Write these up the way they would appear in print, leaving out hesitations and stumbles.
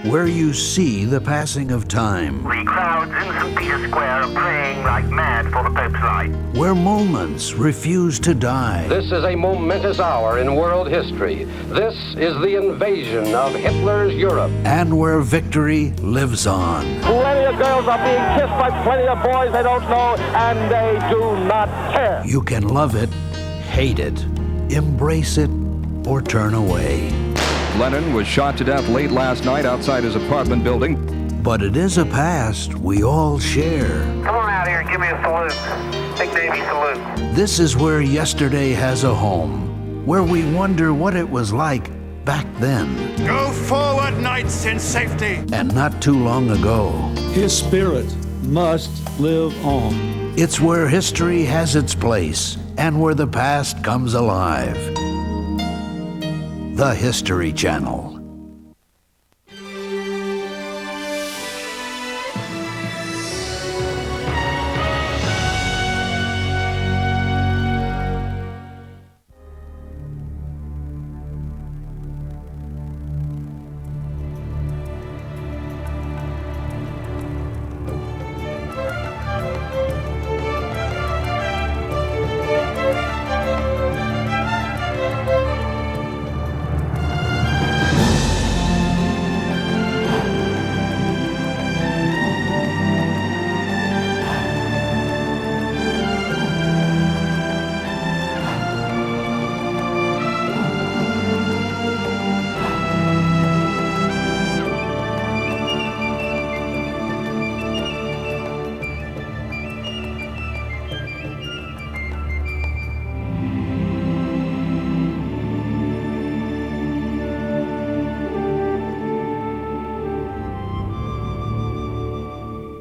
where you see the passing of time. The crowds in St. Peter's Square are praying like mad for the Pope's light. Where moments refuse to die. This is a momentous hour in world history. This is the invasion of Hitler's Europe. And where victory lives on. Plenty of girls are being kissed by plenty of boys they don't know, and they do not care. You can love it, hate it, embrace it, or turn away. Lennon was shot to death late last night outside his apartment building. But it is a past we all share. Come on out here and give me a salute. Big Navy salute. This is where yesterday has a home, where we wonder what it was like back then. Go forward, knights, in safety. And not too long ago. His spirit must live on. It's where history has its place and where the past comes alive. The History Channel.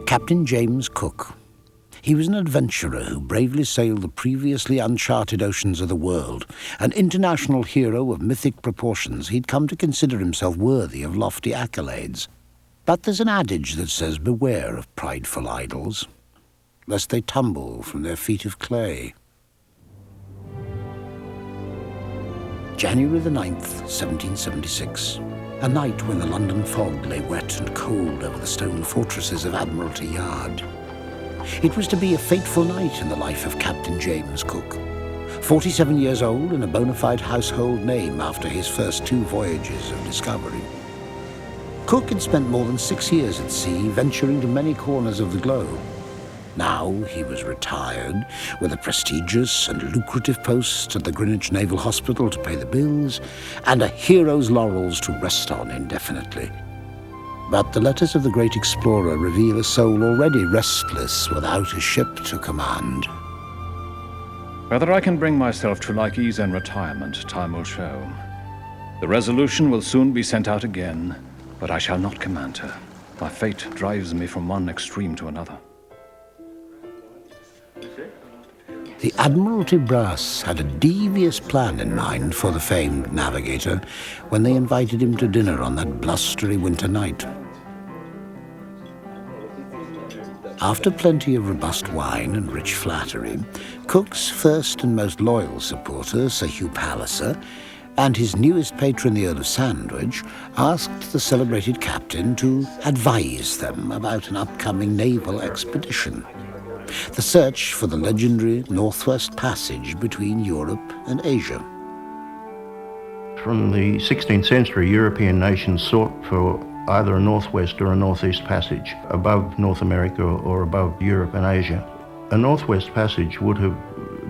Captain James Cook. He was an adventurer who bravely sailed the previously uncharted oceans of the world. An international hero of mythic proportions, he'd come to consider himself worthy of lofty accolades. But there's an adage that says, beware of prideful idols, lest they tumble from their feet of clay. January the 9th, 1776. A night when the London fog lay wet and cold over the stone fortresses of Admiralty Yard. It was to be a fateful night in the life of Captain James Cook. 47 years old and a bona fide household name after his first 2 voyages of discovery. Cook had spent more than 6 years at sea, venturing to many corners of the globe. Now he was retired, with a prestigious and lucrative post at the Greenwich Naval Hospital to pay the bills, and a hero's laurels to rest on indefinitely. But the letters of the great explorer reveal a soul already restless without a ship to command. Whether I can bring myself to like ease and retirement, time will show. The Resolution will soon be sent out again, but I shall not command her. My fate drives me from one extreme to another. The Admiralty brass had a devious plan in mind for the famed navigator when they invited him to dinner on that blustery winter night. After plenty of robust wine and rich flattery, Cook's first and most loyal supporter, Sir Hugh Palliser, and his newest patron, the Earl of Sandwich, asked the celebrated captain to advise them about an upcoming naval expedition. The search for the legendary Northwest Passage between Europe and Asia. From the 16th century, European nations sought for either a northwest or a northeast passage above North America or above Europe and Asia. A northwest passage would have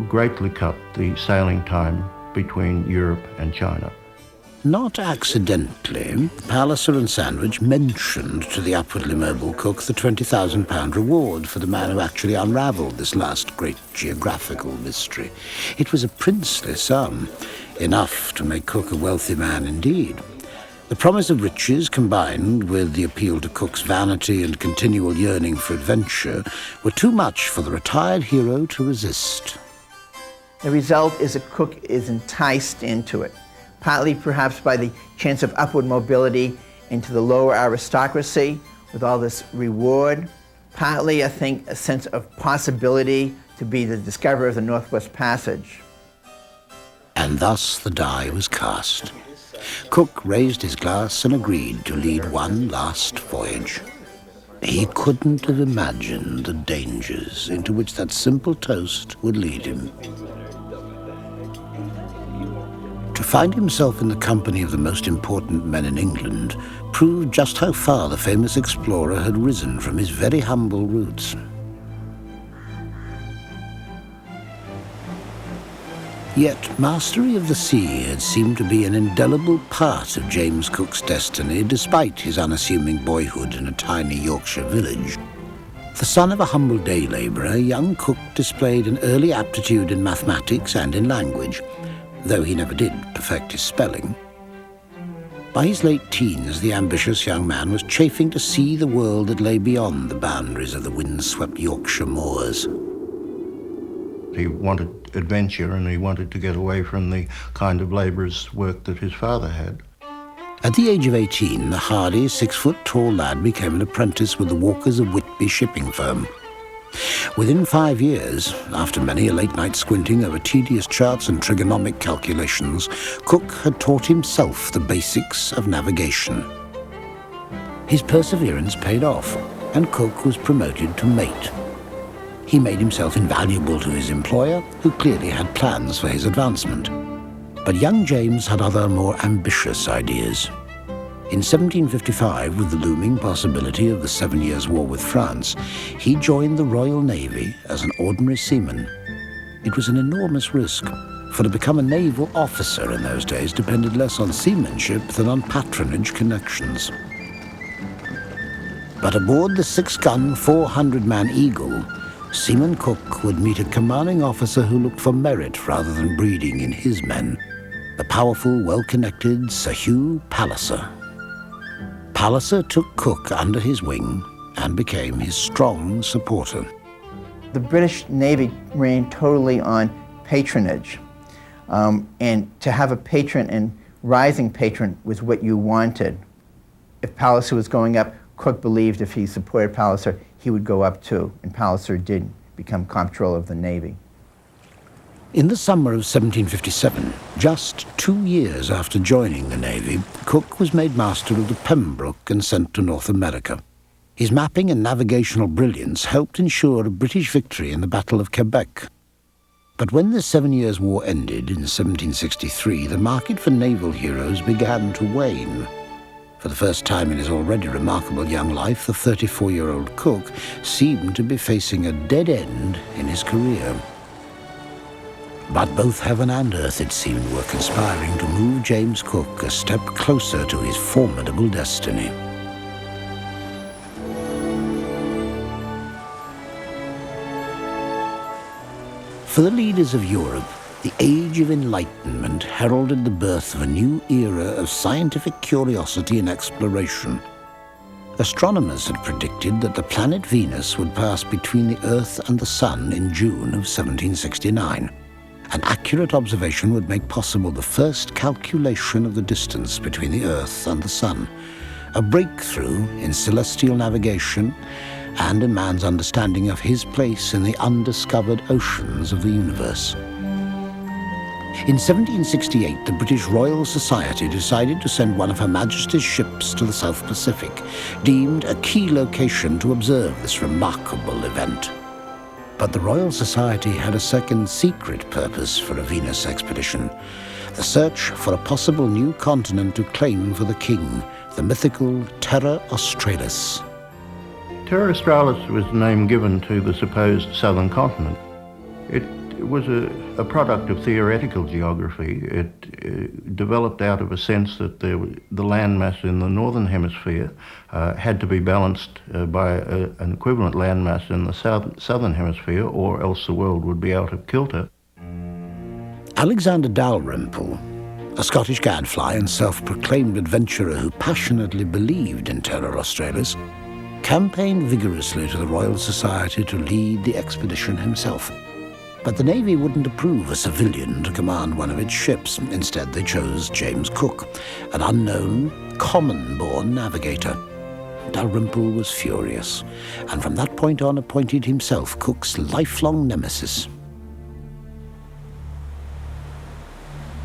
greatly cut the sailing time between Europe and China. Not accidentally, Palliser and Sandwich mentioned to the upwardly mobile Cook the £20,000 reward for the man who actually unravelled this last great geographical mystery. It was a princely sum, enough to make Cook a wealthy man indeed. The promise of riches, combined with the appeal to Cook's vanity and continual yearning for adventure, were too much for the retired hero to resist. The result is that Cook is enticed into it, partly perhaps by the chance of upward mobility into the lower aristocracy with all this reward, partly, I think, a sense of possibility to be the discoverer of the Northwest Passage. And thus the die was cast. Cook raised his glass and agreed to lead one last voyage. He couldn't have imagined the dangers into which that simple toast would lead him. To find himself in the company of the most important men in England proved just how far the famous explorer had risen from his very humble roots. Yet mastery of the sea had seemed to be an indelible part of James Cook's destiny, despite his unassuming boyhood in a tiny Yorkshire village. The son of a humble day labourer, young Cook displayed an early aptitude in mathematics and in language, though he never did perfect his spelling. By his late teens, the ambitious young man was chafing to see the world that lay beyond the boundaries of the windswept Yorkshire moors. He wanted adventure, and he wanted to get away from the kind of labourer's work that his father had. At the age of 18, the hardy 6-foot-tall lad became an apprentice with the Walkers of Whitby shipping firm. Within 5 years, after many a late night squinting over tedious charts and trigonomic calculations, Cook had taught himself the basics of navigation. His perseverance paid off, and Cook was promoted to mate. He made himself invaluable to his employer, who clearly had plans for his advancement. But young James had other, more ambitious ideas. In 1755, with the looming possibility of the 7 Years' War with France, he joined the Royal Navy as an ordinary seaman. It was an enormous risk, for to become a naval officer in those days depended less on seamanship than on patronage connections. But aboard the 6-gun, 400-man Eagle, Seaman Cook would meet a commanding officer who looked for merit rather than breeding in his men, the powerful, well-connected Sir Hugh Palliser. Palliser took Cook under his wing and became his strong supporter. The British Navy ran totally on patronage, and to have a patron and rising patron was what you wanted. If Palliser was going up, Cook believed if he supported Palliser, he would go up too, and Palliser did become comptroller of the Navy. In the summer of 1757, just 2 years after joining the Navy, Cook was made master of the Pembroke and sent to North America. His mapping and navigational brilliance helped ensure a British victory in the Battle of Quebec. But when the 7 Years' War ended in 1763, the market for naval heroes began to wane. For the first time in his already remarkable young life, the 34-year-old Cook seemed to be facing a dead end in his career. But both heaven and earth, it seemed, were conspiring to move James Cook a step closer to his formidable destiny. For the leaders of Europe, the Age of Enlightenment heralded the birth of a new era of scientific curiosity and exploration. Astronomers had predicted that the planet Venus would pass between the Earth and the Sun in June of 1769. An accurate observation would make possible the first calculation of the distance between the Earth and the Sun, a breakthrough in celestial navigation and in man's understanding of his place in the undiscovered oceans of the universe. In 1768, the British Royal Society decided to send one of Her Majesty's ships to the South Pacific, deemed a key location to observe this remarkable event. But the Royal Society had a second secret purpose for a Venus expedition, the search for a possible new continent to claim for the king, the mythical Terra Australis. Terra Australis was the name given to the supposed southern continent. It was a product of theoretical geography. It developed out of a sense that the landmass in the northern hemisphere had to be balanced by an equivalent landmass in the southern hemisphere, or else the world would be out of kilter. Alexander Dalrymple, a Scottish gadfly and self-proclaimed adventurer who passionately believed in Terra Australis, campaigned vigorously to the Royal Society to lead the expedition himself. But the Navy wouldn't approve a civilian to command one of its ships. Instead, they chose James Cook, an unknown, common-born navigator. Dalrymple was furious, and from that point on appointed himself Cook's lifelong nemesis.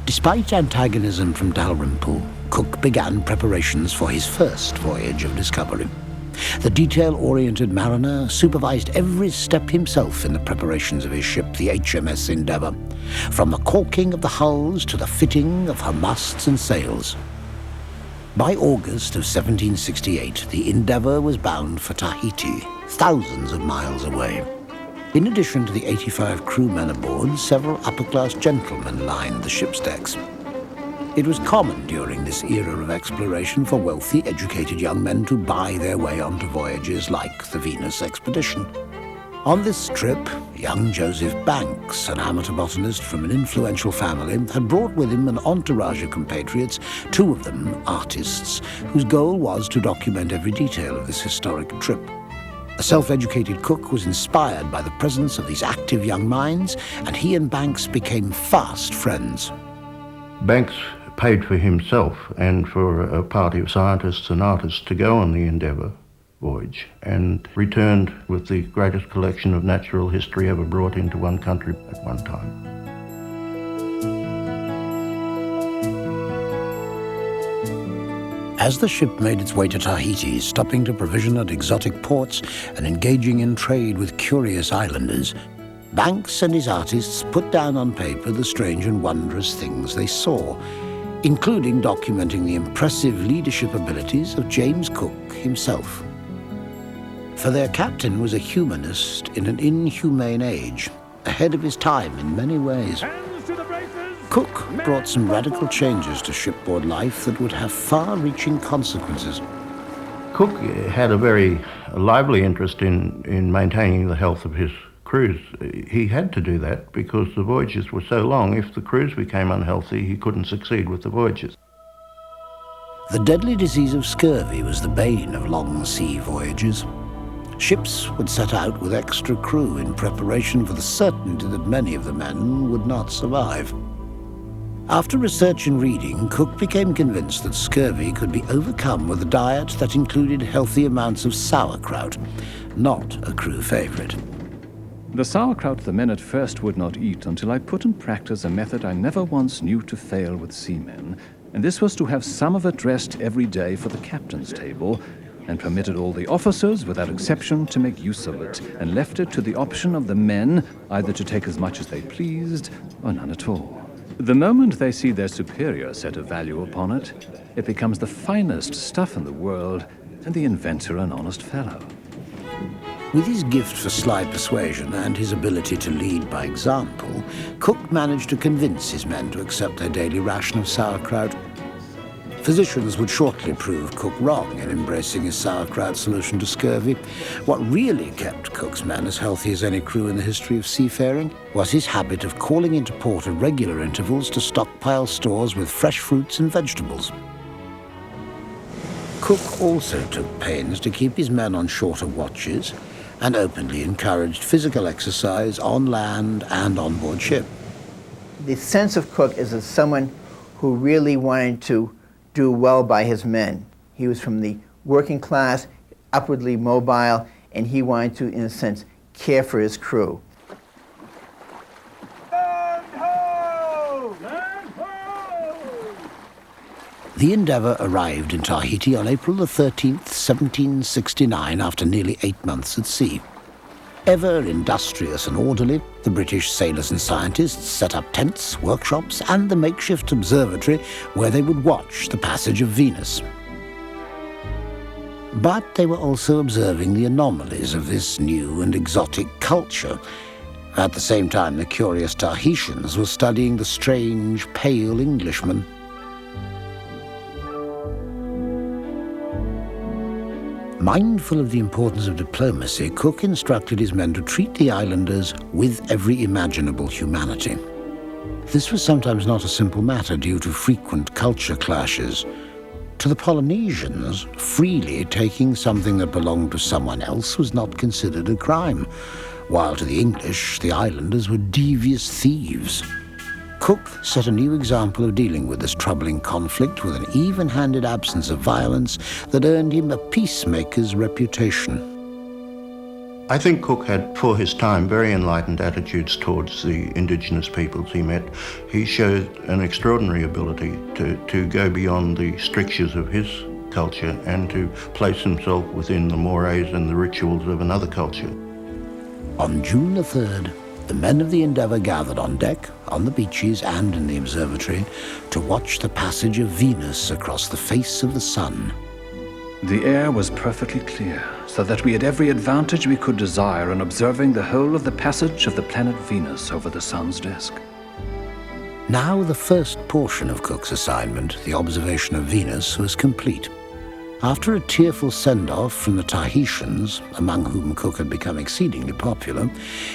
Despite antagonism from Dalrymple, Cook began preparations for his first voyage of discovery. The detail-oriented mariner supervised every step himself in the preparations of his ship, the HMS Endeavour, from the caulking of the hulls to the fitting of her masts and sails. By August of 1768, the Endeavour was bound for Tahiti, thousands of miles away. In addition to the 85 crewmen aboard, several upper-class gentlemen lined the ship's decks. It was common during this era of exploration for wealthy, educated young men to buy their way onto voyages like the Venus expedition. On this trip, young Joseph Banks, an amateur botanist from an influential family, had brought with him an entourage of compatriots, two of them artists, whose goal was to document every detail of this historic trip. The self-educated Cook was inspired by the presence of these active young minds, and he and Banks became fast friends. Banks paid for himself and for a party of scientists and artists to go on the Endeavour voyage, and returned with the greatest collection of natural history ever brought into one country at one time. As the ship made its way to Tahiti, stopping to provision at exotic ports and engaging in trade with curious islanders, Banks and his artists put down on paper the strange and wondrous things they saw, including documenting the impressive leadership abilities of James Cook himself. For their captain was a humanist in an inhumane age, ahead of his time in many ways. Cook brought some radical changes to shipboard life that would have far-reaching consequences. Cook had a very lively interest in maintaining the health of his crews. He had to do that because the voyages were so long. If the crews became unhealthy, he couldn't succeed with the voyages. The deadly disease of scurvy was the bane of long sea voyages. Ships would set out with extra crew in preparation for the certainty that many of the men would not survive. After research and reading, Cook became convinced that scurvy could be overcome with a diet that included healthy amounts of sauerkraut, not a crew favorite. The sauerkraut the men at first would not eat until I put in practice a method I never once knew to fail with seamen, and this was to have some of it dressed every day for the captain's table, and permitted all the officers, without exception, to make use of it, and left it to the option of the men either to take as much as they pleased or none at all. The moment they see their superior set a value upon it, it becomes the finest stuff in the world, and the inventor an honest fellow. With his gift for sly persuasion and his ability to lead by example, Cook managed to convince his men to accept their daily ration of sauerkraut. Physicians would shortly prove Cook wrong in embracing his sauerkraut solution to scurvy. What really kept Cook's men as healthy as any crew in the history of seafaring was his habit of calling into port at regular intervals to stockpile stores with fresh fruits and vegetables. Cook also took pains to keep his men on shorter watches and openly encouraged physical exercise on land and on board ship. The sense of Cook is as someone who really wanted to do well by his men. He was from the working class, upwardly mobile, and he wanted to, in a sense, care for his crew. The Endeavour arrived in Tahiti on April the 13th, 1769, after nearly 8 months at sea. Ever industrious and orderly, the British sailors and scientists set up tents, workshops, and the makeshift observatory where they would watch the passage of Venus. But they were also observing the anomalies of this new and exotic culture. At the same time, the curious Tahitians were studying the strange, pale Englishmen. Mindful of the importance of diplomacy, Cook instructed his men to treat the islanders with every imaginable humanity. This was sometimes not a simple matter due to frequent culture clashes. To the Polynesians, freely taking something that belonged to someone else was not considered a crime, while to the English, the islanders were devious thieves. Cook set a new example of dealing with this troubling conflict with an even-handed absence of violence that earned him a peacemaker's reputation. I think Cook had, for his time, very enlightened attitudes towards the indigenous peoples he met. He showed an extraordinary ability to go beyond the strictures of his culture and to place himself within the mores and the rituals of another culture. On June the 3rd, the men of the Endeavour gathered on deck, on the beaches and in the observatory to watch the passage of Venus across the face of the sun. The air was perfectly clear, so that we had every advantage we could desire in observing the whole of the passage of the planet Venus over the sun's disk. Now the first portion of Cook's assignment, the observation of Venus, was complete. After a tearful send-off from the Tahitians, among whom Cook had become exceedingly popular,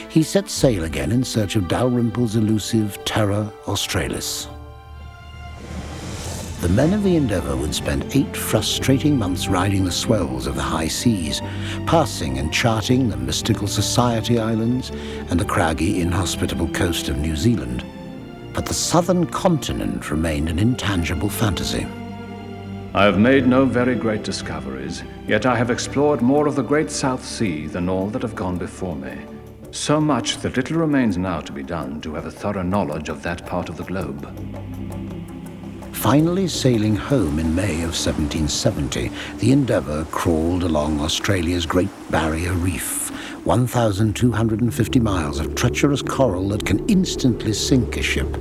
he set sail again in search of Dalrymple's elusive Terra Australis. The men of the Endeavour would spend 8 frustrating months riding the swells of the high seas, passing and charting the mystical Society Islands and the craggy, inhospitable coast of New Zealand. But the southern continent remained an intangible fantasy. I have made no very great discoveries, yet I have explored more of the great South Sea than all that have gone before me. So much that little remains now to be done to have a thorough knowledge of that part of the globe. Finally sailing home in May of 1770, the Endeavour crawled along Australia's Great Barrier Reef, 1,250 miles of treacherous coral that can instantly sink a ship.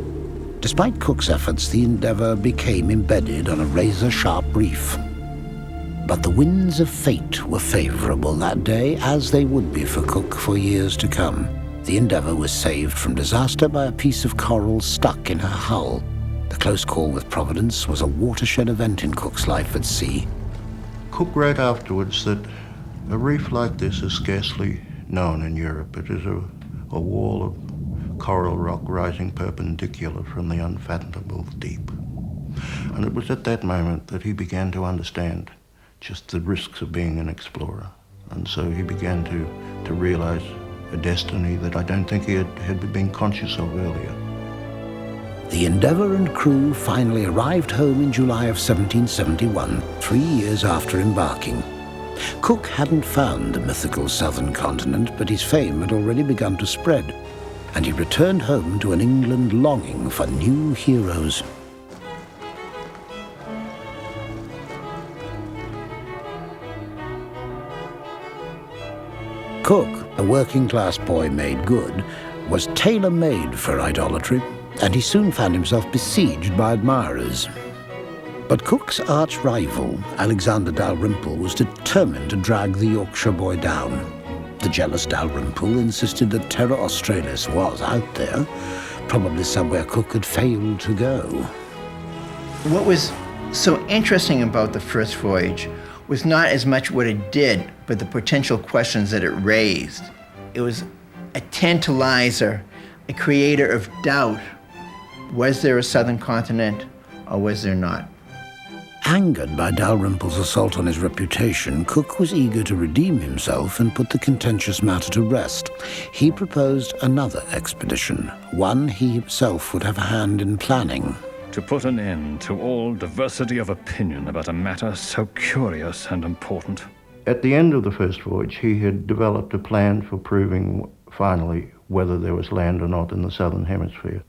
Despite Cook's efforts, the Endeavour became embedded on a razor-sharp reef. But the winds of fate were favourable that day, as they would be for Cook for years to come. The Endeavour was saved from disaster by a piece of coral stuck in her hull. The close call with Providence was a watershed event in Cook's life at sea. Cook wrote afterwards that a reef like this is scarcely known in Europe. It is a wall of coral rock rising perpendicular from the unfathomable deep. And it was at that moment that he began to understand just the risks of being an explorer. And so he began to realize a destiny that I don't think he had been conscious of earlier. The Endeavour and crew finally arrived home in July of 1771, 3 years after embarking. Cook hadn't found the mythical southern continent, but his fame had already begun to spread, and he returned home to an England longing for new heroes. Cook, a working-class boy made good, was tailor-made for idolatry, and he soon found himself besieged by admirers. But Cook's arch-rival, Alexander Dalrymple, was determined to drag the Yorkshire boy down. The jealous Dalrymple insisted that Terra Australis was out there, probably somewhere Cook had failed to go. What was so interesting about the first voyage was not as much what it did, but the potential questions that it raised. It was a tantalizer, a creator of doubt. Was there a southern continent, or was there not? Angered by Dalrymple's assault on his reputation, Cook was eager to redeem himself and put the contentious matter to rest. He proposed another expedition, one he himself would have a hand in planning. To put an end to all diversity of opinion about a matter so curious and important. At the end of the first voyage, he had developed a plan for proving finally whether there was land or not in the southern hemisphere.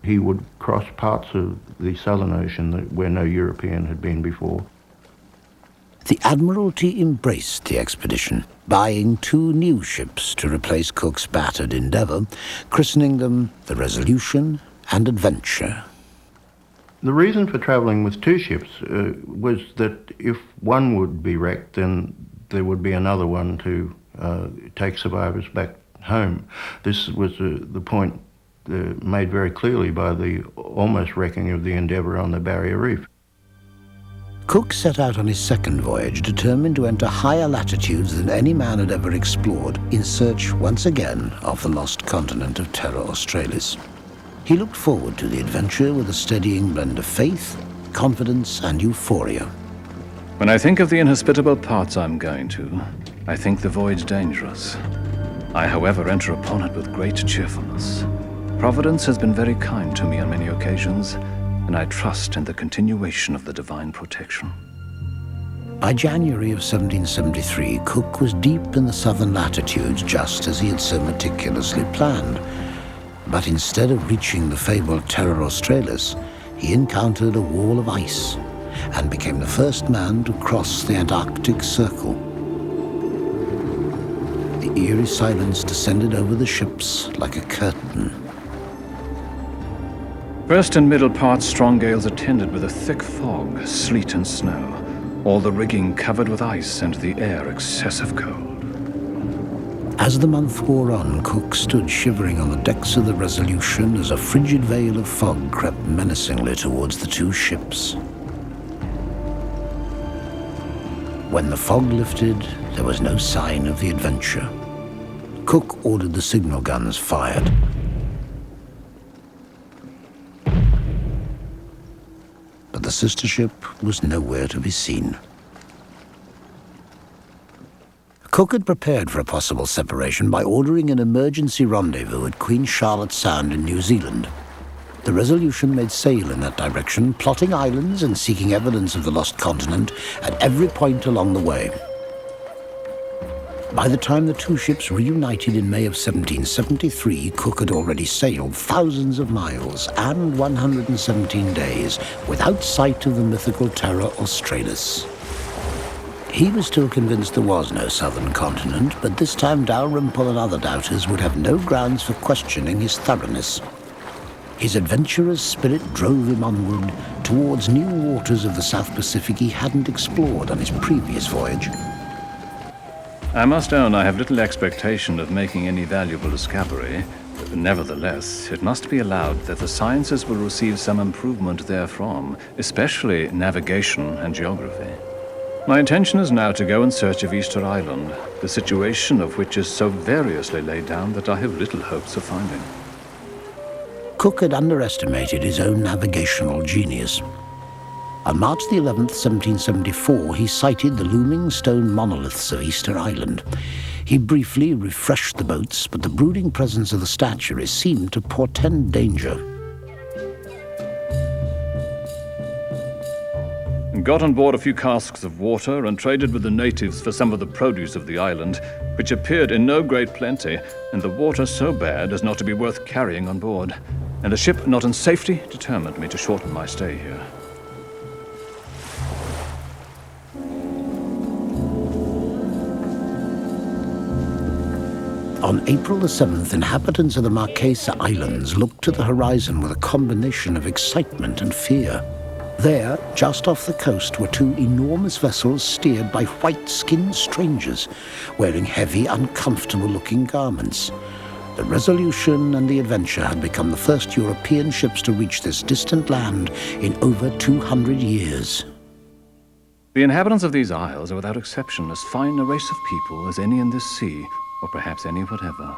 He would cross parts of the Southern Ocean where no European had been before. The Admiralty embraced the expedition, buying 2 new ships to replace Cook's battered Endeavour, christening them the Resolution and Adventure. The reason for travelling with 2 ships was that if one would be wrecked, then there would be another one to take survivors back home. This was the point made very clearly by the almost wrecking of the Endeavour on the Barrier Reef. Cook set out on his second voyage, determined to enter higher latitudes than any man had ever explored, in search once again of the lost continent of Terra Australis. He looked forward to the adventure with a steadying blend of faith, confidence, and euphoria. When I think of the inhospitable parts I'm going to, I think the voyage dangerous. I, however, enter upon it with great cheerfulness. Providence has been very kind to me on many occasions, and I trust in the continuation of the divine protection. By January of 1773, Cook was deep in the southern latitudes, just as he had so meticulously planned. But instead of reaching the fabled Terra Australis, he encountered a wall of ice and became the first man to cross the Antarctic Circle. The eerie silence descended over the ships like a curtain. First and middle parts, strong gales attended with a thick fog, sleet and snow, all the rigging covered with ice and the air excessive cold. As the month wore on, Cook stood shivering on the decks of the Resolution as a frigid veil of fog crept menacingly towards the two ships. When the fog lifted, there was no sign of the adventure. Cook ordered the signal guns fired. But the sister ship was nowhere to be seen. Cook had prepared for a possible separation by ordering an emergency rendezvous at Queen Charlotte Sound in New Zealand. The Resolution made sail in that direction, plotting islands and seeking evidence of the lost continent at every point along the way. By the time the two ships reunited in May of 1773, Cook had already sailed thousands of miles and 117 days without sight of the mythical Terra Australis. He was still convinced there was no southern continent, but this time Dalrymple and other doubters would have no grounds for questioning his thoroughness. His adventurous spirit drove him onward towards new waters of the South Pacific he hadn't explored on his previous voyage. I must own I have little expectation of making any valuable discovery. Nevertheless, it must be allowed that the sciences will receive some improvement therefrom, especially navigation and geography. My intention is now to go in search of Easter Island, the situation of which is so variously laid down that I have little hopes of finding. Cook had underestimated his own navigational genius. On March the 11th, 1774, he sighted the looming stone monoliths of Easter Island. He briefly refreshed the boats, but the brooding presence of the statuary seemed to portend danger. Got on board a few casks of water and traded with the natives for some of the produce of the island, which appeared in no great plenty, and the water so bad as not to be worth carrying on board. And the ship not in safety determined me to shorten my stay here. On April the 7th, inhabitants of the Marquesa Islands looked to the horizon with a combination of excitement and fear. There, just off the coast, were two enormous vessels steered by white-skinned strangers, wearing heavy, uncomfortable-looking garments. The Resolution and the Adventure had become the first European ships to reach this distant land in over 200 years. The inhabitants of these isles are without exception as fine a race of people as any in this sea, or perhaps any whatever.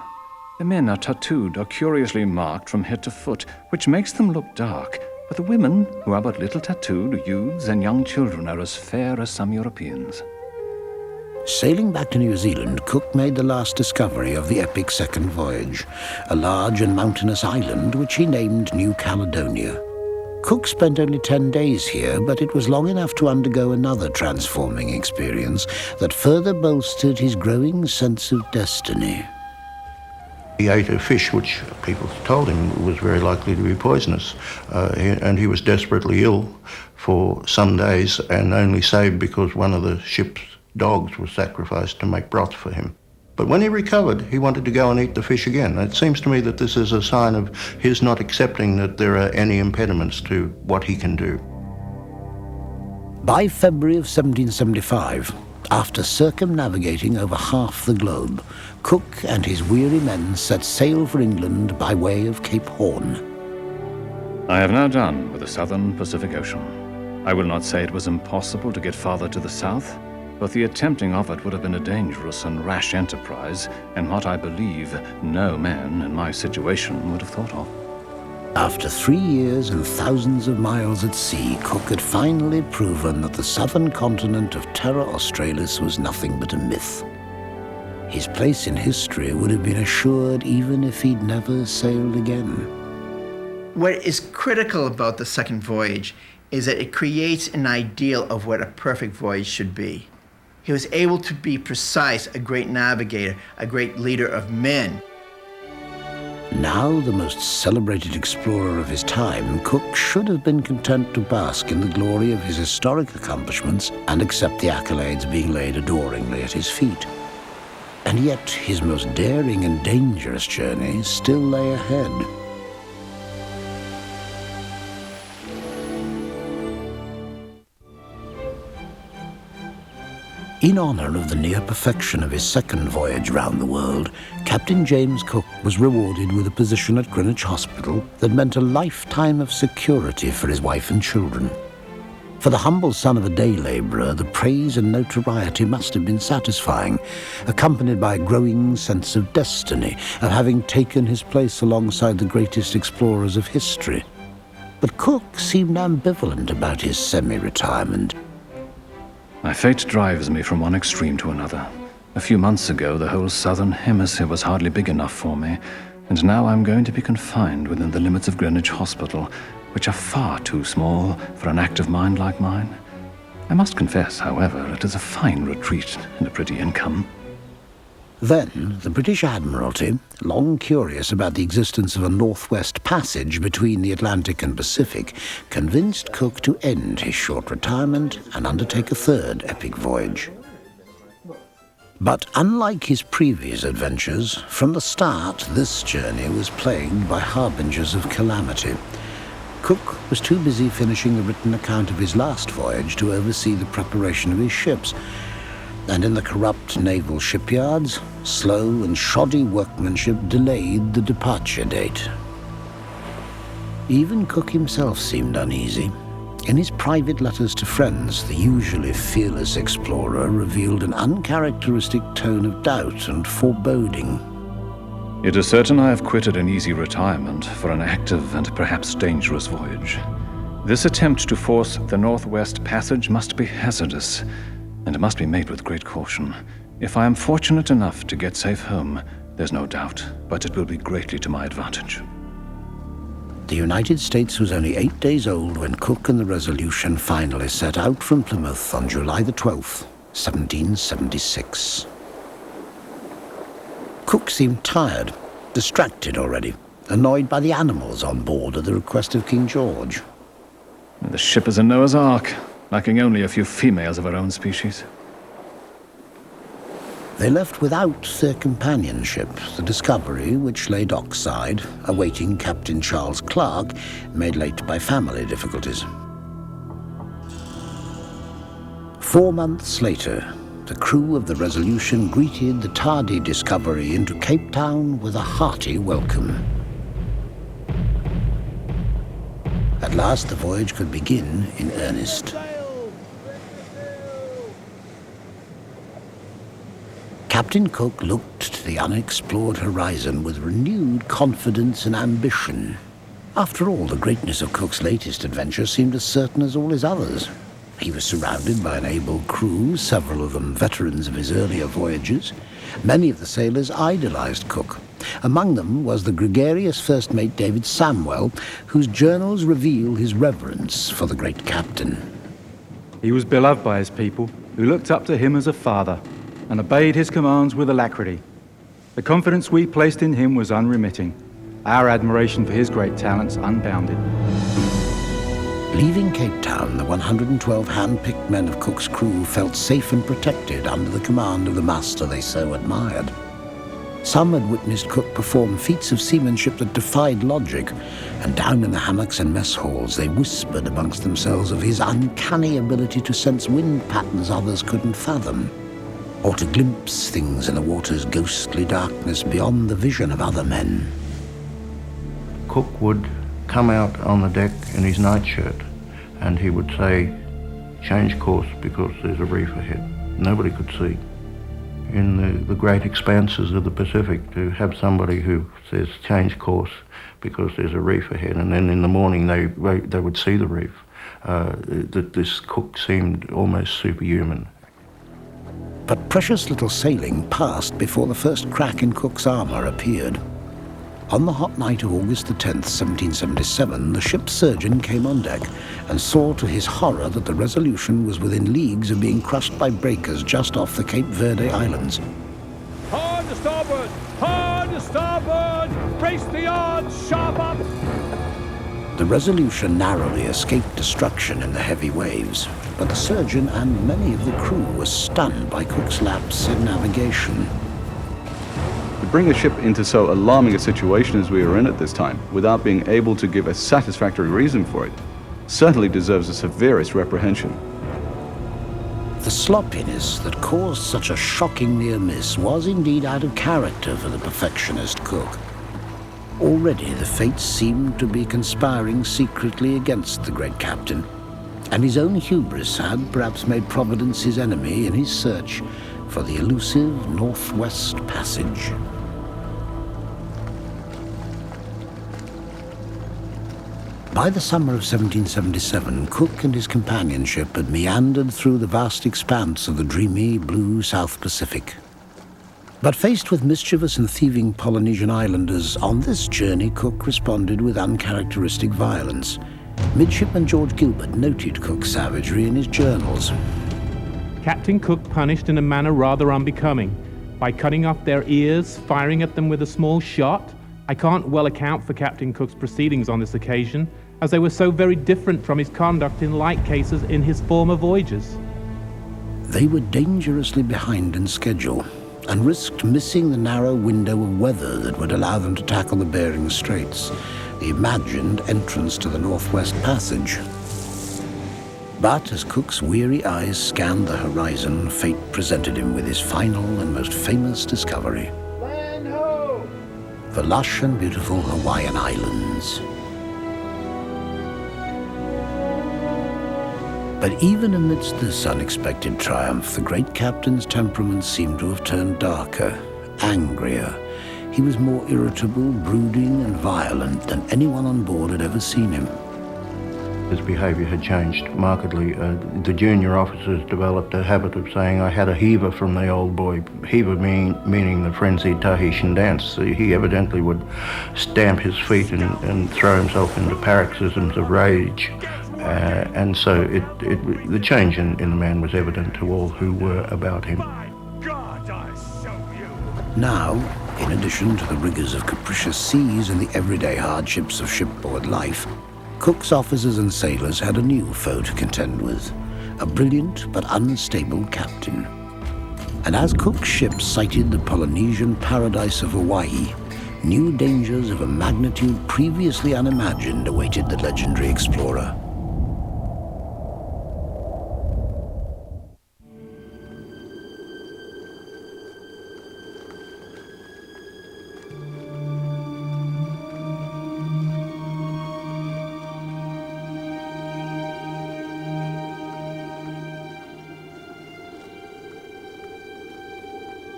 The men are tattooed or curiously marked from head to foot, which makes them look dark, but the women, who are but little tattooed, youths and young children, are as fair as some Europeans. Sailing back to New Zealand, Cook made the last discovery of the epic second voyage, a large and mountainous island which he named New Caledonia. Cook spent only 10 days here, but it was long enough to undergo another transforming experience that further bolstered his growing sense of destiny. He ate a fish which people told him was very likely to be poisonous, and he was desperately ill for some days and only saved because one of the ship's dogs was sacrificed to make broth for him. But when he recovered, he wanted to go and eat the fish again. It seems to me that this is a sign of his not accepting that there are any impediments to what he can do. By February of 1775, after circumnavigating over half the globe, Cook and his weary men set sail for England by way of Cape Horn. I have now done with the southern Pacific Ocean. I will not say it was impossible to get farther to the south, but the attempting of it would have been a dangerous and rash enterprise, and what I believe no man in my situation would have thought of. After 3 years and thousands of miles at sea, Cook had finally proven that the southern continent of Terra Australis was nothing but a myth. His place in history would have been assured even if he'd never sailed again. What is critical about the second voyage is that it creates an ideal of what a perfect voyage should be. He was able to be precise, a great navigator, a great leader of men. Now the most celebrated explorer of his time, Cook should have been content to bask in the glory of his historic accomplishments and accept the accolades being laid adoringly at his feet. And yet his most daring and dangerous journey still lay ahead. In honor of the near perfection of his second voyage round the world, Captain James Cook was rewarded with a position at Greenwich Hospital that meant a lifetime of security for his wife and children. For the humble son of a day labourer, the praise and notoriety must have been satisfying, accompanied by a growing sense of destiny, of having taken his place alongside the greatest explorers of history. But Cook seemed ambivalent about his semi-retirement. My fate drives me from one extreme to another. A few months ago, the whole southern hemisphere was hardly big enough for me, and now I'm going to be confined within the limits of Greenwich Hospital, which are far too small for an active mind like mine. I must confess, however, it is a fine retreat and a pretty income. Then, the British Admiralty, long curious about the existence of a northwest passage between the Atlantic and Pacific, convinced Cook to end his short retirement and undertake a third epic voyage. But unlike his previous adventures, from the start this journey was plagued by harbingers of calamity. Cook was too busy finishing the written account of his last voyage to oversee the preparation of his ships, and in the corrupt naval shipyards, slow and shoddy workmanship delayed the departure date. Even Cook himself seemed uneasy. In his private letters to friends, the usually fearless explorer revealed an uncharacteristic tone of doubt and foreboding. It is certain I have quitted an easy retirement for an active and perhaps dangerous voyage. This attempt to force the Northwest Passage must be hazardous, and it must be made with great caution. If I am fortunate enough to get safe home, there's no doubt, but it will be greatly to my advantage. The United States was only 8 days old when Cook and the Resolution finally set out from Plymouth on July the 12th, 1776. Cook seemed tired, distracted already, annoyed by the animals on board at the request of King George. The ship is a Noah's Ark, lacking only a few females of her own species. They left without their companion ship, the Discovery, which lay dockside, awaiting Captain Charles Clark, made late by family difficulties. 4 months later, the crew of the Resolution greeted the tardy Discovery into Cape Town with a hearty welcome. At last the voyage could begin in earnest. Captain Cook looked to the unexplored horizon with renewed confidence and ambition. After all, the greatness of Cook's latest adventure seemed as certain as all his others. He was surrounded by an able crew, several of them veterans of his earlier voyages. Many of the sailors idolized Cook. Among them was the gregarious first mate David Samwell, whose journals reveal his reverence for the great captain. He was beloved by his people, who looked up to him as a father and obeyed his commands with alacrity. The confidence we placed in him was unremitting, our admiration for his great talents unbounded. Leaving Cape Town, the 112 hand-picked men of Cook's crew felt safe and protected under the command of the master they so admired. Some had witnessed Cook perform feats of seamanship that defied logic, and down in the hammocks and mess halls they whispered amongst themselves of his uncanny ability to sense wind patterns others couldn't fathom, or to glimpse things in the water's ghostly darkness beyond the vision of other men. Cook would come out on the deck in his nightshirt and he would say, "Change course because there's a reef ahead." Nobody could see. In the great expanses of the Pacific, to have somebody who says, "Change course because there's a reef ahead," and then in the morning they would see the reef. This Cook seemed almost superhuman. But precious little sailing passed before the first crack in Cook's armour appeared. On the hot night of August the 10th, 1777, the ship's surgeon came on deck and saw to his horror that the Resolution was within leagues of being crushed by breakers just off the Cape Verde Islands. Hard to starboard! Hard to starboard! Brace the yards! Sharp up! The Resolution narrowly escaped destruction in the heavy waves, but the surgeon and many of the crew were stunned by Cook's lapse in navigation. To bring a ship into so alarming a situation as we were in at this time, without being able to give a satisfactory reason for it, certainly deserves the severest reprehension. The sloppiness that caused such a shocking near miss was indeed out of character for the perfectionist Cook. Already the fates seemed to be conspiring secretly against the great captain, and his own hubris had perhaps made Providence his enemy in his search for the elusive Northwest Passage. By the summer of 1777, Cook and his companion ship had meandered through the vast expanse of the dreamy blue South Pacific. But faced with mischievous and thieving Polynesian islanders, on this journey Cook responded with uncharacteristic violence. Midshipman George Gilbert noted Cook's savagery in his journals. Captain Cook punished in a manner rather unbecoming, by cutting off their ears, firing at them with a small shot. I can't well account for Captain Cook's proceedings on this occasion, as they were so very different from his conduct in like cases in his former voyages. They were dangerously behind in schedule, and risked missing the narrow window of weather that would allow them to tackle the Bering Straits, the imagined entrance to the Northwest Passage. But as Cook's weary eyes scanned the horizon, fate presented him with his final and most famous discovery. Land ho! The lush and beautiful Hawaiian Islands. But even amidst this unexpected triumph, the great captain's temperament seemed to have turned darker, angrier. He was more irritable, brooding, and violent than anyone on board had ever seen him. His behaviour had changed markedly. The junior officers developed a habit of saying, "I had a heaver from the old boy." Heaver meaning the frenzied Tahitian dance. So he evidently would stamp his feet and throw himself into paroxysms of rage. And so the change in the man was evident to all who were about him. Now, in addition to the rigours of capricious seas and the everyday hardships of shipboard life, Cook's officers and sailors had a new foe to contend with, a brilliant but unstable captain. And as Cook's ship sighted the Polynesian paradise of Hawaii, new dangers of a magnitude previously unimagined awaited the legendary explorer.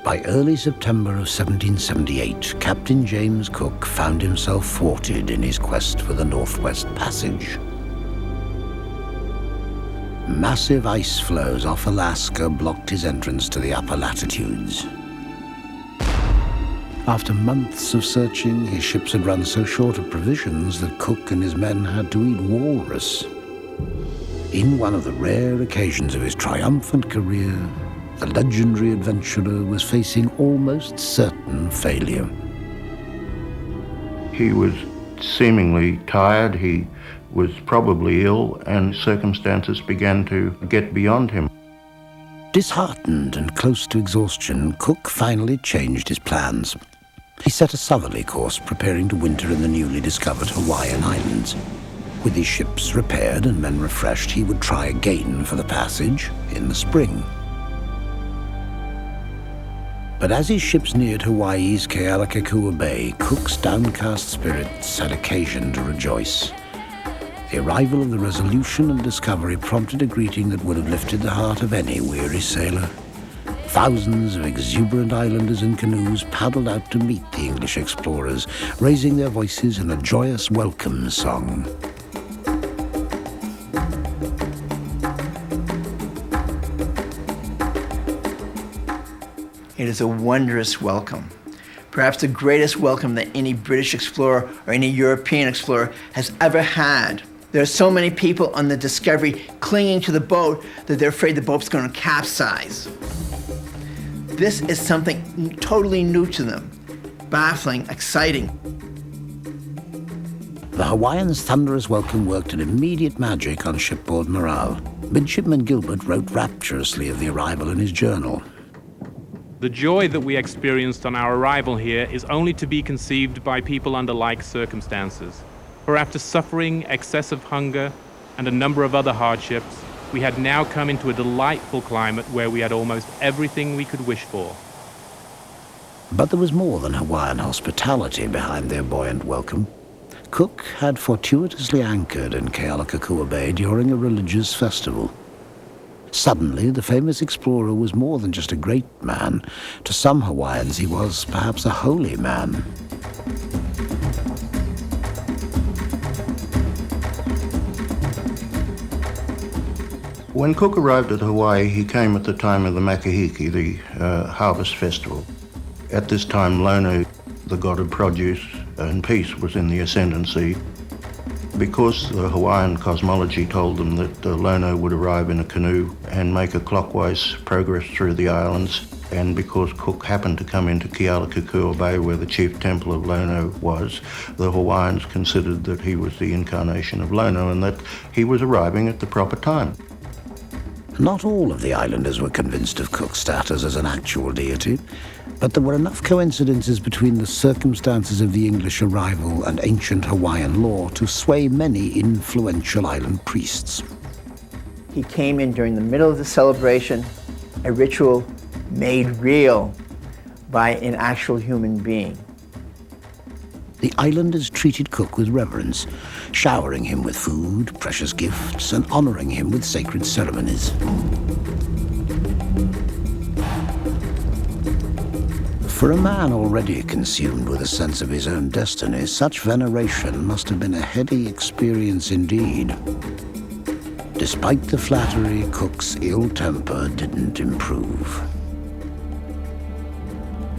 By early September of 1778, Captain James Cook found himself thwarted in his quest for the Northwest Passage. Massive ice floes off Alaska blocked his entrance to the upper latitudes. After months of searching, his ships had run so short of provisions that Cook and his men had to eat walrus. In one of the rare occasions of his triumphant career, the legendary adventurer was facing almost certain failure. He was seemingly tired, he was probably ill, and circumstances began to get beyond him. Disheartened and close to exhaustion, Cook finally changed his plans. He set a southerly course, preparing to winter in the newly discovered Hawaiian Islands. With his ships repaired and men refreshed, he would try again for the passage in the spring. But as his ships neared Hawaii's Kealakekua Bay, Cook's downcast spirits had occasion to rejoice. The arrival of the Resolution and Discovery prompted a greeting that would have lifted the heart of any weary sailor. Thousands of exuberant islanders in canoes paddled out to meet the English explorers, raising their voices in a joyous welcome song. It is a wondrous welcome. perhaps the greatest welcome that any British explorer or any European explorer has ever had. There are so many people on the Discovery clinging to the boat that they're afraid the boat's going to capsize. This is something totally new to them, baffling, exciting. The Hawaiians' thunderous welcome worked an immediate magic on shipboard morale. Midshipman Gilbert wrote rapturously of the arrival in his journal. The joy that we experienced on our arrival here is only to be conceived by people under like circumstances. For after suffering excessive hunger and a number of other hardships, we had now come into a delightful climate where we had almost everything we could wish for. But there was more than Hawaiian hospitality behind their buoyant welcome. Cook had fortuitously anchored in Kealakekua Bay during a religious festival. Suddenly, the famous explorer was more than just a great man. To some Hawaiians, he was perhaps a holy man. When Cook arrived at Hawaii, he came at the time of the Makahiki, the harvest festival. At this time, Lono, the god of produce and peace, was in the ascendancy. Because the Hawaiian cosmology told them that Lono would arrive in a canoe and make a clockwise progress through the islands, and because Cook happened to come into Kealakekua Bay where the chief temple of Lono was, the Hawaiians considered that he was the incarnation of Lono and that he was arriving at the proper time. Not all of the islanders were convinced of Cook's status as an actual deity, but there were enough coincidences between the circumstances of the English arrival and ancient Hawaiian law to sway many influential island priests. He came in during the middle of the celebration, a ritual made real by an actual human being. The islanders treated Cook with reverence, showering him with food, precious gifts, and honoring him with sacred ceremonies. For a man already consumed with a sense of his own destiny, such veneration must have been a heady experience indeed. Despite the flattery, Cook's ill temper didn't improve.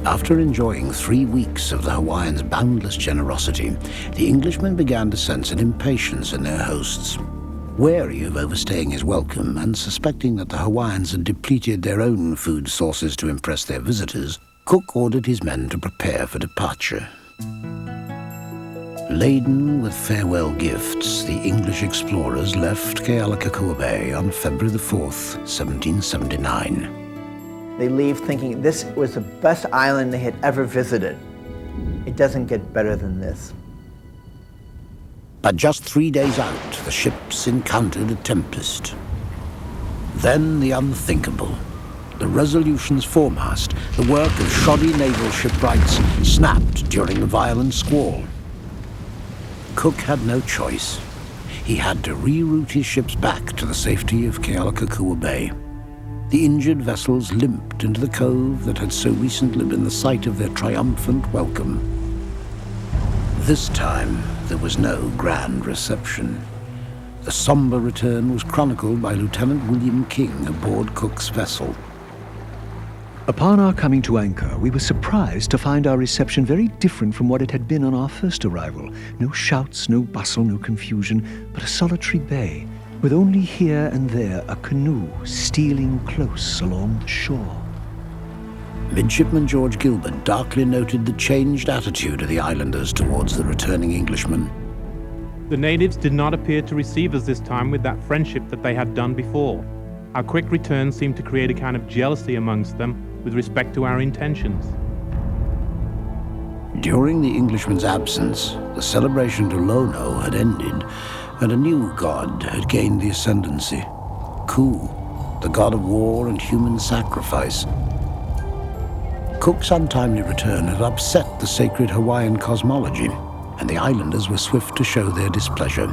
After enjoying 3 weeks of the Hawaiians' boundless generosity, the Englishmen began to sense an impatience in their hosts. Wary of overstaying his welcome and suspecting that the Hawaiians had depleted their own food sources to impress their visitors, Cook ordered his men to prepare for departure. Laden with farewell gifts, the English explorers left Kealakekua Bay on February the 4th, 1779. They leave thinking this was the best island they had ever visited. It doesn't get better than this. But just 3 days out, the ships encountered a tempest. Then the unthinkable. The Resolution's foremast, the work of shoddy naval shipwrights, snapped during a violent squall. Cook had no choice. He had to reroute his ships back to the safety of Kealakekua Bay. The injured vessels limped into the cove that had so recently been the site of their triumphant welcome. This time, there was no grand reception. The somber return was chronicled by Lieutenant William King aboard Cook's vessel. Upon our coming to anchor, we were surprised to find our reception very different from what it had been on our first arrival. No shouts, no bustle, no confusion, but a solitary bay, with only here and there a canoe stealing close along the shore. Midshipman George Gilbert darkly noted the changed attitude of the islanders towards the returning Englishmen. The natives did not appear to receive us this time with that friendship that they had done before. Our quick return seemed to create a kind of jealousy amongst them with respect to our intentions. During the Englishman's absence, the celebration to Lono had ended, and a new god had gained the ascendancy. Ku, the god of war and human sacrifice. Cook's untimely return had upset the sacred Hawaiian cosmology, and the islanders were swift to show their displeasure.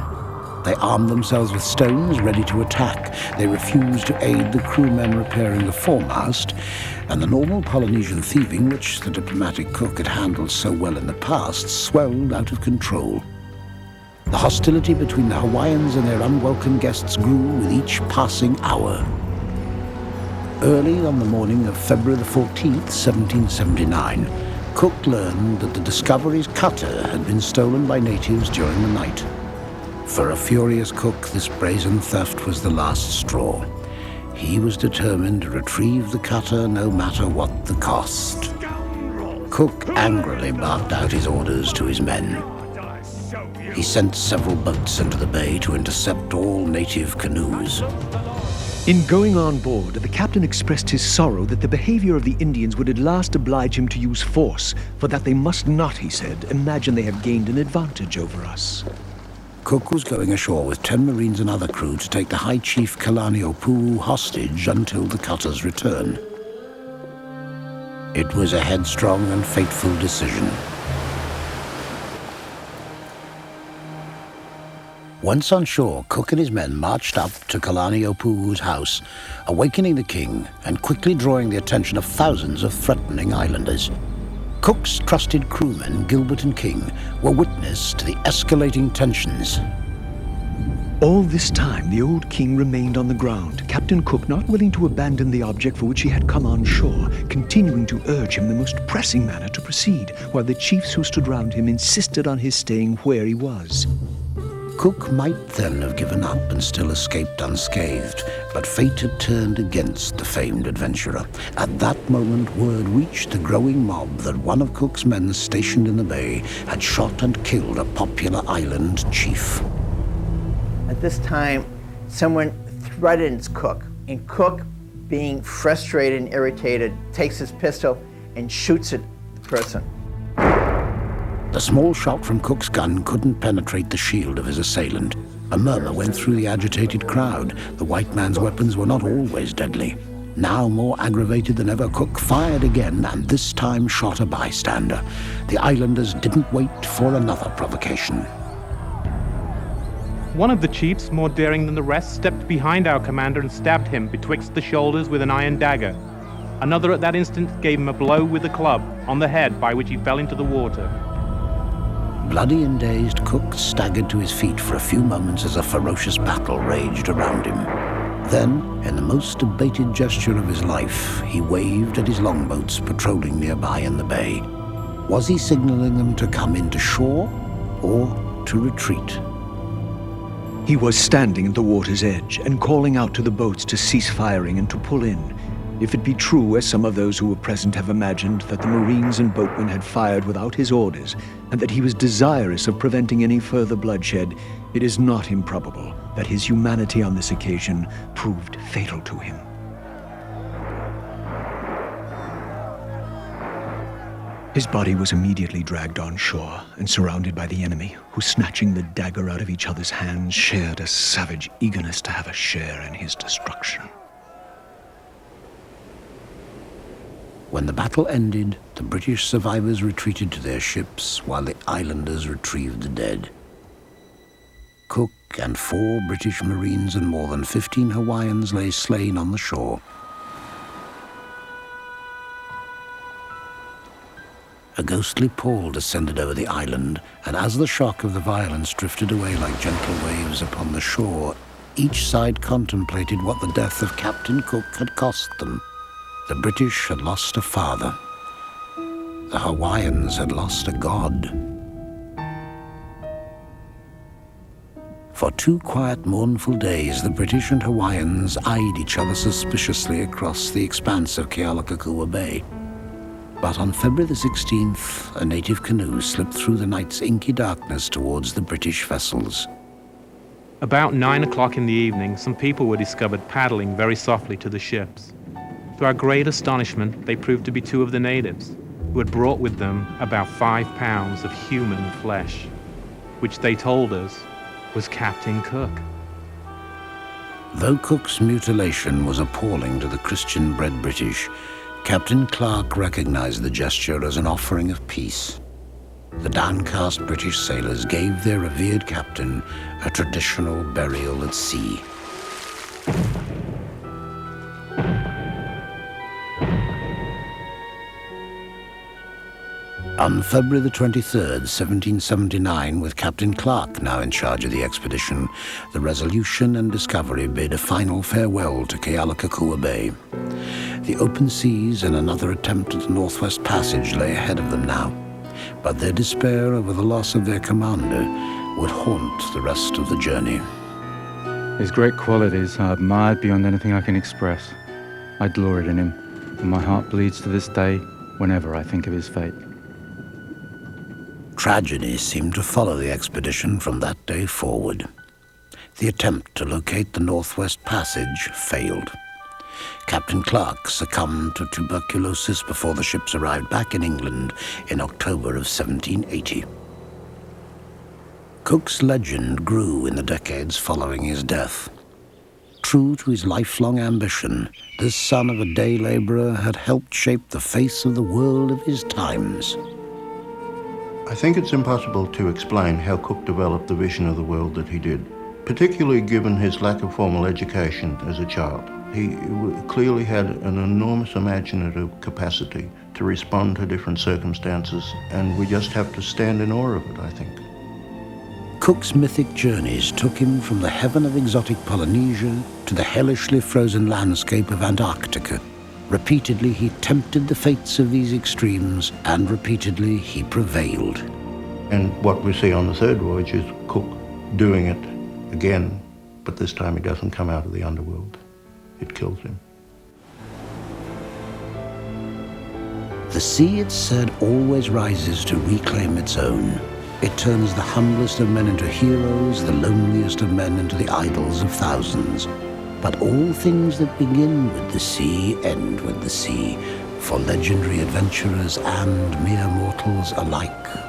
They armed themselves with stones, ready to attack. They refused to aid the crewmen repairing the foremast, and the normal Polynesian thieving, which the diplomatic Cook had handled so well in the past, swelled out of control. The hostility between the Hawaiians and their unwelcome guests grew with each passing hour. Early on the morning of February the 14th, 1779, Cook learned that the Discovery's cutter had been stolen by natives during the night. For a furious Cook, this brazen theft was the last straw. He was determined to retrieve the cutter no matter what the cost. Cook angrily barked out his orders to his men. He sent several boats into the bay to intercept all native canoes. In going on board, the captain expressed his sorrow that the behavior of the Indians would at last oblige him to use force, for that they must not, he said, imagine they have gained an advantage over us. Cook was going ashore with 10 Marines and other crew to take the High Chief Kalani'opu'u hostage until the cutter's return. It was a headstrong and fateful decision. Once on shore, Cook and his men marched up to Kalani'opu'u's house, awakening the king and quickly drawing the attention of thousands of threatening islanders. Cook's trusted crewmen, Gilbert and King, were witness to the escalating tensions. All this time, the old king remained on the ground, Captain Cook not willing to abandon the object for which he had come on shore, continuing to urge him in the most pressing manner to proceed, while the chiefs who stood round him insisted on his staying where he was. Cook might then have given up and still escaped unscathed, but fate had turned against the famed adventurer. At that moment, word reached the growing mob that one of Cook's men stationed in the bay had shot and killed a popular island chief. At this time, someone threatens Cook, and Cook, being frustrated and irritated, takes his pistol and shoots at the person. The small shot from Cook's gun couldn't penetrate the shield of his assailant. A murmur went through the agitated crowd. The white man's weapons were not always deadly. Now more aggravated than ever, Cook fired again and this time shot a bystander. The islanders didn't wait for another provocation. One of the chiefs, more daring than the rest, stepped behind our commander and stabbed him betwixt the shoulders with an iron dagger. Another at that instant gave him a blow with a club on the head, by which he fell into the water. Bloody and dazed, Cook staggered to his feet for a few moments as a ferocious battle raged around him. Then, in the most debated gesture of his life, he waved at his longboats patrolling nearby in the bay. Was he signaling them to come into shore or to retreat? He was standing at the water's edge and calling out to the boats to cease firing and to pull in. If it be true, as some of those who were present have imagined, that the Marines and boatmen had fired without his orders, and that he was desirous of preventing any further bloodshed, it is not improbable that his humanity on this occasion proved fatal to him. His body was immediately dragged on shore and surrounded by the enemy, who, snatching the dagger out of each other's hands, shared a savage eagerness to have a share in his destruction. When the battle ended, the British survivors retreated to their ships while the islanders retrieved the dead. Cook and 4 British Marines and more than 15 Hawaiians lay slain on the shore. A ghostly pall descended over the island, and as the shock of the violence drifted away like gentle waves upon the shore, each side contemplated what the death of Captain Cook had cost them. The British had lost a father. The Hawaiians had lost a god. For 2 quiet, mournful days, the British and Hawaiians eyed each other suspiciously across the expanse of Kealakekua Bay. But on February the 16th, a native canoe slipped through the night's inky darkness towards the British vessels. About 9 o'clock in the evening, some people were discovered paddling very softly to the ships. To our great astonishment, they proved to be 2 of the natives, who had brought with them about 5 pounds of human flesh, which they told us was Captain Cook. Though Cook's mutilation was appalling to the Christian-bred British, Captain Clark recognized the gesture as an offering of peace. The downcast British sailors gave their revered captain a traditional burial at sea. On February the 23rd, 1779, with Captain Clark now in charge of the expedition, the Resolution and Discovery bid a final farewell to Kealakekua Bay. The open seas and another attempt at the Northwest Passage lay ahead of them now, but their despair over the loss of their commander would haunt the rest of the journey. His great qualities are admired beyond anything I can express. I gloried in him, and my heart bleeds to this day whenever I think of his fate. Tragedy seemed to follow the expedition from that day forward. The attempt to locate the Northwest Passage failed. Captain Clark succumbed to tuberculosis before the ships arrived back in England in October of 1780. Cook's legend grew in the decades following his death. True to his lifelong ambition, this son of a day laborer had helped shape the face of the world of his times. I think it's impossible to explain how Cook developed the vision of the world that he did, particularly given his lack of formal education as a child. He clearly had an enormous imaginative capacity to respond to different circumstances, and we just have to stand in awe of it, I think. Cook's mythic journeys took him from the heaven of exotic Polynesia to the hellishly frozen landscape of Antarctica. Repeatedly he tempted the fates of these extremes, and repeatedly he prevailed. And what we see on the third voyage is Cook doing it again, but this time he doesn't come out of the underworld. It kills him. The sea, it's said, always rises to reclaim its own. It turns the humblest of men into heroes, the loneliest of men into the idols of thousands. But all things that begin with the sea end with the sea, for legendary adventurers and mere mortals alike.